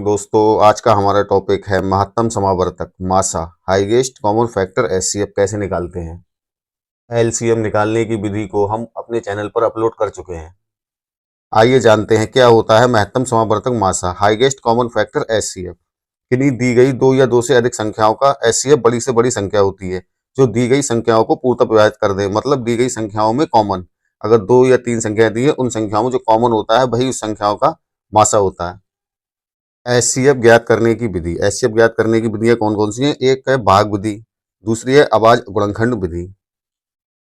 दोस्तों, आज का हमारा टॉपिक है महत्तम समावर्तक मासा हाईएस्ट कॉमन फैक्टर एचसीएफ कैसे निकालते हैं। एलसीएम निकालने की विधि को हम अपने चैनल पर अपलोड कर चुके हैं। आइए जानते हैं क्या होता है महत्तम समावर्तक मासा हाईएस्ट कॉमन फैक्टर एचसीएफ। किन्हीं दी गई दो या दो से अधिक संख्याओं का एचसीएफ बड़ी से बड़ी संख्या होती है जो दी गई संख्याओं को पूर्णतः विभाजित कर दे। मतलब दी गई संख्याओं में कॉमन, अगर दो या तीन संख्याएं दी है उन संख्याओं में जो कॉमन होता है वही उस संख्याओं का मासा होता है। एचसीएफ ज्ञात करने की विधि। एचसीएफ ज्ञात करने की विधियां कौन कौन सी हैं? एक है भाग विधि, दूसरी है अभाज्य गुणनखंड विधि।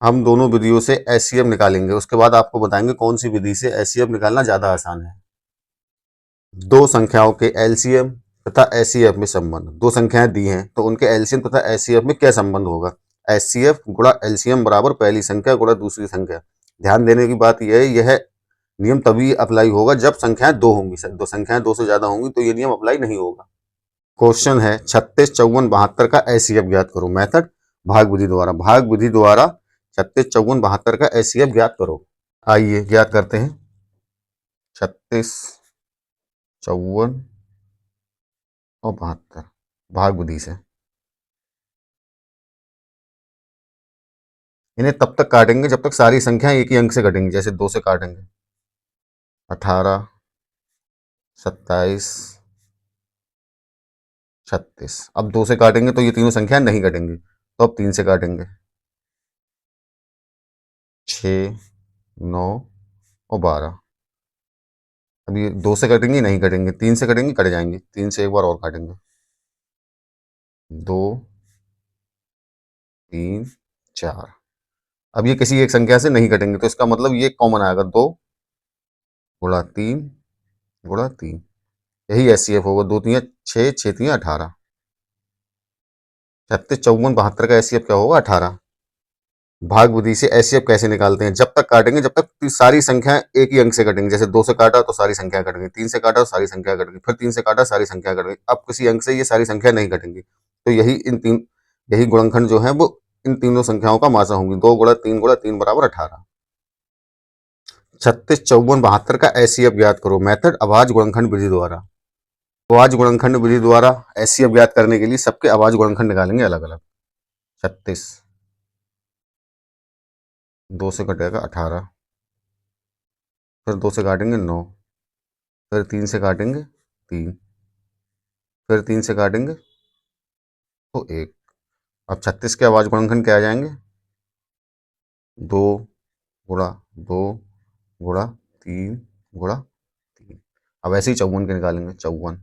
हम दोनों विधियों से एचसीएफ निकालेंगे, उसके बाद आपको बताएंगे कौन सी विधि से एचसीएफ निकालना ज्यादा आसान है। दो संख्याओं के एलसीएम तथा एचसीएफ में संबंध। दो संख्याएं दी हैं तो उनके एलसीएम तथा एचसीएफ में क्या संबंध होगा? एचसीएफ गुणा एलसीएम बराबर पहली संख्या गुणा दूसरी संख्या। ध्यान देने की बात यह है, यह नियम तभी अप्लाई होगा जब संख्याएं दो होंगी। दो संख्याएं दो से ज्यादा होंगी तो ये नियम अप्लाई नहीं होगा। क्वेश्चन है 36, 54, 72 का एचसीएफ ज्ञात करो। मेथड भाग विधि द्वारा। भाग विधि द्वारा 36, 54, 72 का एचसीएफ ज्ञात करो। आइए ज्ञात करते हैं। 36, 54 और 72 भाग विधि से। इन्हें तब तक काटेंगे जब तक सारी संख्याएं एक ही अंक से कटेंगी। जैसे 2 से काटेंगे 18, 27, 36। अब 2 से काटेंगे तो ये तीनों संख्याएं नहीं कटेंगी, तो अब 3 से काटेंगे 6, 9 और 12। अब ये 2 से कटेंगे नहीं कटेंगे, 3 से कटेंगे कट जाएंगे। 3 से एक बार और काटेंगे 2, 3, 4। अब ये किसी एक संख्या से नहीं कटेंगे तो इसका मतलब ये कॉमन आएगा 2 गुणा 3 गुणा 3। यही एचसीएफ होगा। 2 3 6, 6 3 18। 36, 54, 72 का एचसीएफ क्या होगा? 18। भाग विधि से एचसीएफ कैसे निकालते हैं? जब तक काटेंगे जब तक सारी संख्या एक ही अंक से कटेंगी। जैसे 2 से काटा तो सारी संख्या कट गई, 3 से काटा तो सारी संख्या कट गई, फिर 3 से काटा सारी संख्या कट गई। अब किसी अंक से ये सारी संख्या नहीं कटेंगी तो यही गुणनखंड जो है वो इन तीनों संख्याओं का मासा होंगी। 2 गुणा 3 बराबर 18। 36, 54, 72 का एचसीएफ ज्ञात करो। मेथड अभाज्य गुणनखंड विधि द्वारा। अभाज्य गुणनखंड विधि द्वारा एचसीएफ ज्ञात करने के लिए सबके अभाज्य गुणनखंड निकालेंगे अलग अलग। 36 2 से कटेगा 18, फिर 2 से काटेंगे 9, फिर 3 से काटेंगे 3, फिर 3 से काटेंगे तो 1। अब 36 के अभाज्य गुणनखंड क्या आ जाएंगे? 2 गुणा 2 गुणा 3 गुणा 3। अब ऐसे ही 54 के निकालेंगे। 54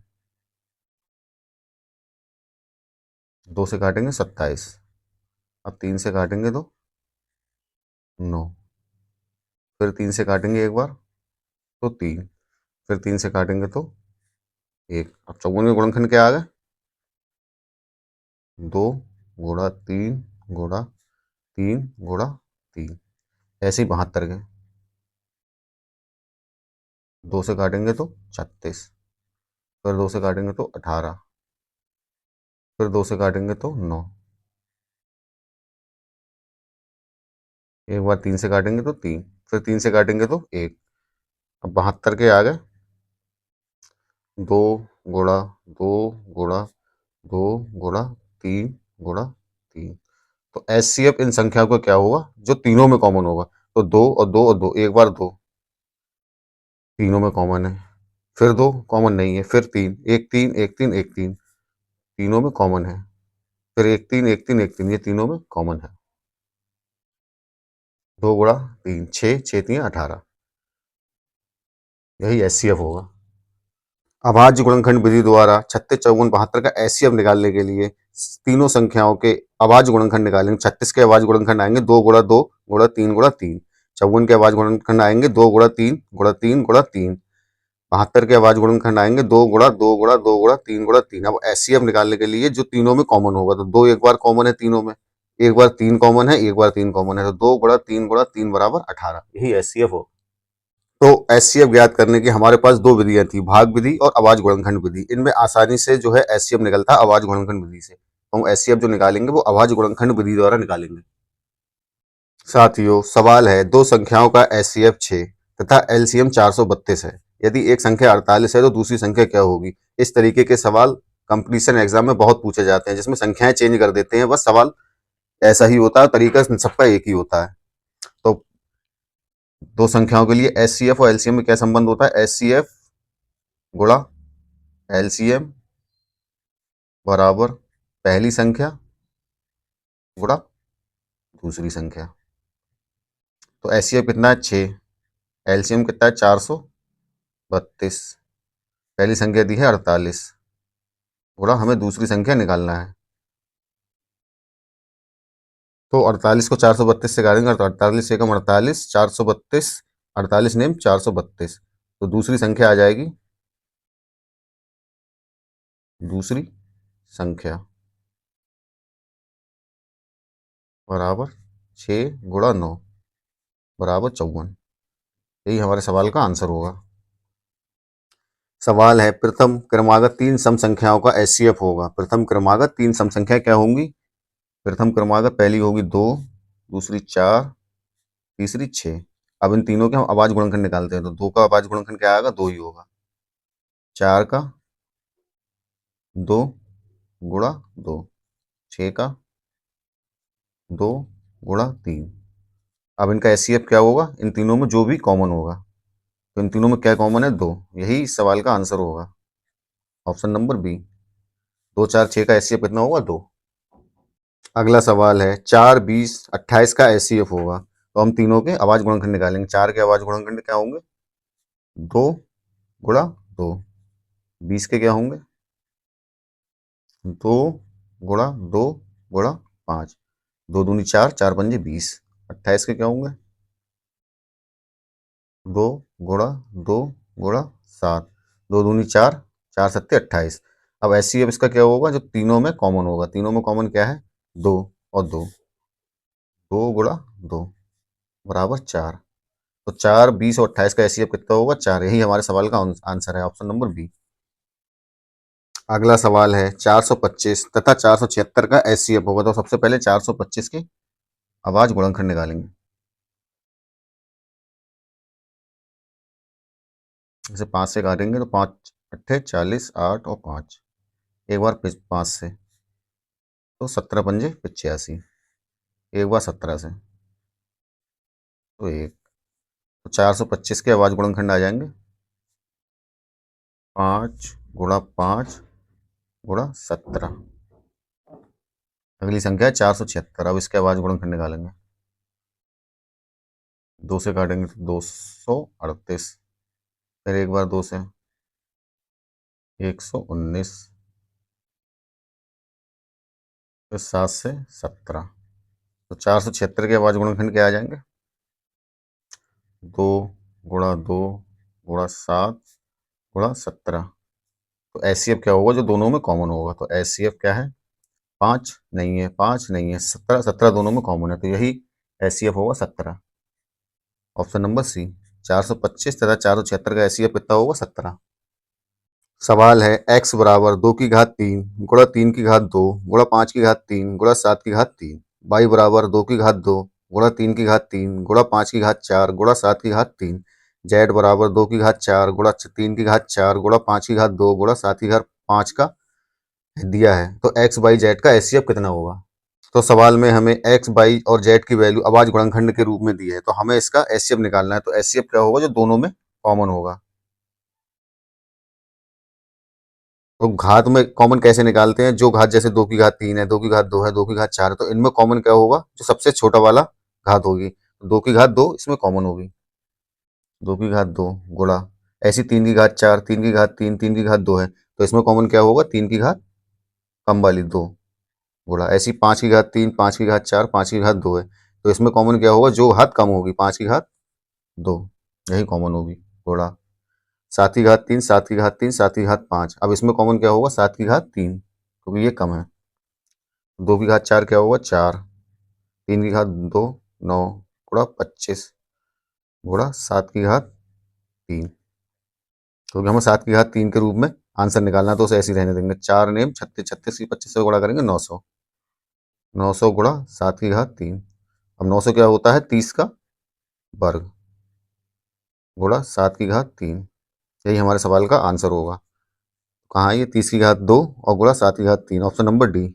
2 से काटेंगे 27, अब 3 से काटेंगे तो 9, फिर 3 से काटेंगे एक बार तो 3, फिर 3 से काटेंगे तो 1। अब 54 के गुणनखंड क्या आ गए? 2 गुणा 3 गुणा 3 गुणा 3। ऐसे ही 72 के 2 से काटेंगे तो 36, फिर 2 से काटेंगे तो 18, फिर 2 से काटेंगे तो 9, एक बार 3 से काटेंगे तो 3, फिर 3 से काटेंगे तो 1। अब 72 के आ गए 2 गुणा 2 गुणा 2 गुणा 3 गुणा 3। तो एचसीएफ इन संख्याओं का क्या होगा? जो तीनों में कॉमन होगा। तो 2 और 2 और 2, एक बार 2 तीनों में कॉमन है, फिर 2 कॉमन नहीं है, फिर 3 1 3 1 3 1 3 तीनों में कॉमन है, फिर 1 3 1 3 1 3 ये तीनों में कॉमन है। 2 गुणा 3 6 6 3 18, यही एचसीएफ होगा। अभाज्य गुणनखंड विधि द्वारा 36, 54, 72 का एचसीएफ निकालने के लिए तीनों संख्याओं के अभाज्य गुणनखंड निकालेंगे। 36 के अभाज्य गुणनखंड आएंगे 2 गुणा 2 गुणा 3 गुणा 3। 54 के अभाज्य गुणनखंड आएंगे 2 गुणा 3 गुणा 3 गुणा 3। 72 के अभाज्य गुणनखंड आएंगे 2 गुणा 2 गुणा 2 गुणा 3 गुणा 3। अब एचसीएफ निकालने के लिए जो तीनों में कॉमन होगा, तो 2 एक बार कॉमन है तीनों में, एक बार 3 कॉमन है, एक बार 3 कॉमन है, तो 2 गुणा 3 बराबर 18। यही एचसीएफ हो। तो एचसीएफ ज्ञात करने की हमारे पास दो विधियां थी, भाग विधि और अभाज्य गुणनखंड विधि। इनमें आसानी से जो है एचसीएफ निकलता है अभाज्य गुणनखंड विधि से। तो हम एचसीएफ जो निकालेंगे वो अभाज्य गुणनखंड विधि द्वारा निकालेंगे। साथियों, सवाल है दो संख्याओं का एचसीएफ 6 तथा एलसीएम 432 है। यदि एक संख्या 48 है तो दूसरी संख्या क्या होगी। इस तरीके के सवाल कंपटीशन एग्जाम में बहुत पूछे जाते हैं, जिसमें संख्याएं चेंज कर देते हैं, बस सवाल ऐसा ही होता है, तरीका सबका एक ही होता है। तो दो संख्याओं के लिए एचसीएफ और एलसीएम में क्या संबंध होता है, एचसीएफ गुणा एलसीएम बराबर पहली संख्या गुणा दूसरी संख्या। तो एचसीएफ कितना है 6, एलसीएम कितना है 432, पहली संख्या दी है 48 गुणा हमें दूसरी संख्या निकालना है। तो 48 को 432 से काटेंगे तो 48 एकम 48, 432, 48 नेम 432। तो दूसरी संख्या आ जाएगी, दूसरी संख्या बराबर 6 गुणा 9 बराबर 54। यही हमारे सवाल का आंसर होगा। सवाल है प्रथम क्रमागत तीन सम संख्याओं का एचसीएफ होगा। प्रथम क्रमागत तीन सम संख्या क्या होंगी, प्रथम क्रमागत पहली होगी 2, दूसरी 4, तीसरी 6। अब इन तीनों के हम अभाज्य गुणनखंड निकालते हैं, तो 2 का अभाज्य गुणनखंड क्या आएगा, 2 ही होगा। 4 का 2 गुणा 2, 6 का 2 गुणा 3। अब इनका एचसीएफ क्या होगा, इन तीनों में जो भी कॉमन होगा। तो इन तीनों में क्या कॉमन है, 2। यही इस सवाल का आंसर होगा, ऑप्शन नंबर बी। 2 4 6 का एचसीएफ कितना होगा, 2। अगला सवाल है 4 20 28 का एचसीएफ होगा। तो हम तीनों के अभाज्य गुणनखंड निकालेंगे। 4 के अभाज्य गुणनखंड क्या होंगे, 2 गुणा 2। 20 के क्या होंगे, 2 गुणा 2 गुणा 5। 2 दूनी 4, 4 पंजे 20। 28 के क्या होंगे, 2 गुणा 2 गुणा 7। 2 दूनी 4, 4 सत्ते 28। अब एचसीएफ इसका क्या होगा, जो तीनों में कॉमन होगा। तीनों में कॉमन क्या है, 2 और 2। 2 गुणा 2 बराबर 4। तो 4 20 और 28 का एचसीएफ कितना होगा, 4। यही हमारे सवाल का आंसर है, ऑप्शन नंबर बी। अगला सवाल है 425 तथा 476 का एचसीएफ होगा। तो सबसे पहले 425 के अभाज्य गुणनखंड निकालेंगे। इसे 5 से काटेंगे तो 5 अट्ठे 40, 8 और 5। एक बार 5 से तो 17 पंजे 85। एक बार 17 से तो 1। तो 425 के अभाज्य गुणनखंड आ जाएंगे 5 गुणा 5 गुणा 17। अगली संख्या है 476। अब इसके अभाज्य गुणनखंड निकालेंगे। 2 से काटेंगे तो 238। फिर एक बार 2 से 119। फिर 7 से 17। तो 476 के अभाज्य गुणनखंड क्या आ जाएंगे, 2 गुणा 2 गुणा 7 गुणा 17। तो एचसीएफ क्या होगा, जो दोनों में कॉमन होगा। तो एचसीएफ क्या है, 5 नहीं है, 5 नहीं है, 17, 17 दोनों में कॉमन है। तो यही एचसीएफ होगा 17, ऑप्शन नंबर सी। 425 तथा 476 का एचसीएफ कितना होगा, 17। सवाल है x बराबर 2 की घात 3 गुणा 3 की घात 2 गुणा 5 की घात 3 गुणा 7 की घात 3। y बराबर 2 की घात 2 गुणा 3 की घात 3 गुणा 5 की घात 4 गुणा 7 की घात 3। z बराबर 2 की घात 4 गुणा 3 की घात 4 गुणा 5 की घात 2 गुणा 7 की घात 5 का दिया है। तो x बाई जेड का एचसीएफ कितना होगा। तो सवाल में हमें x बाई और z की वैल्यू अभाज्य गुणनखंड के रूप में दी है। तो हमें इसका एचसीएफ निकालना है। तो एचसीएफ क्या होगा, जो दोनों में कॉमन होगा। तो घात में कॉमन कैसे निकालते हैं, जो घात जैसे 2 की घात 3 है, 2 की घात 2 है, 2 की घात 4 है, तो इनमें कॉमन क्या होगा, जो सबसे छोटा वाला घात होगी। 2 की घात 2 इसमें कॉमन होगी, 2 की घात 2 गुणा ऐसी 3 की घात 4, 3 की घात 3, 3 की घात 2 है, तो इसमें कॉमन क्या होगा, 3 की घात कम वाली 2 गुणा ऐसी 5 की घात 3, 5 की घात 4, 5 की घात 2 है, तो इसमें कॉमन क्या होगा, जो घात कम होगी 5 की घात 2, यही कॉमन होगी गुणा 7 की घात 3, 7 की घात 3, 7 की घात 5। अब इसमें कॉमन क्या होगा, 7 की घात 3, क्योंकि ये कम है। 2 की घात 4 क्या होगा, 4। 3 की घात 2 9 गुणा 25 गुणा 7 की घात 3। क्योंकि हमें 7 की घात 3 के रूप में आंसर निकालना है, तो उसे ऐसे ही रहने देंगे। 4 नेम 36, 36 की 25 से गुणा करेंगे 900। 900 गुणा 7 की घात 3। अब 900 क्या होता है, 30 का वर्ग गुणा 7 की घात 3। यही हमारे सवाल का आंसर होगा। कहाँ है ये? 30 की घात 2 और गुणा 7 की घात 3, ऑप्शन नंबर डी।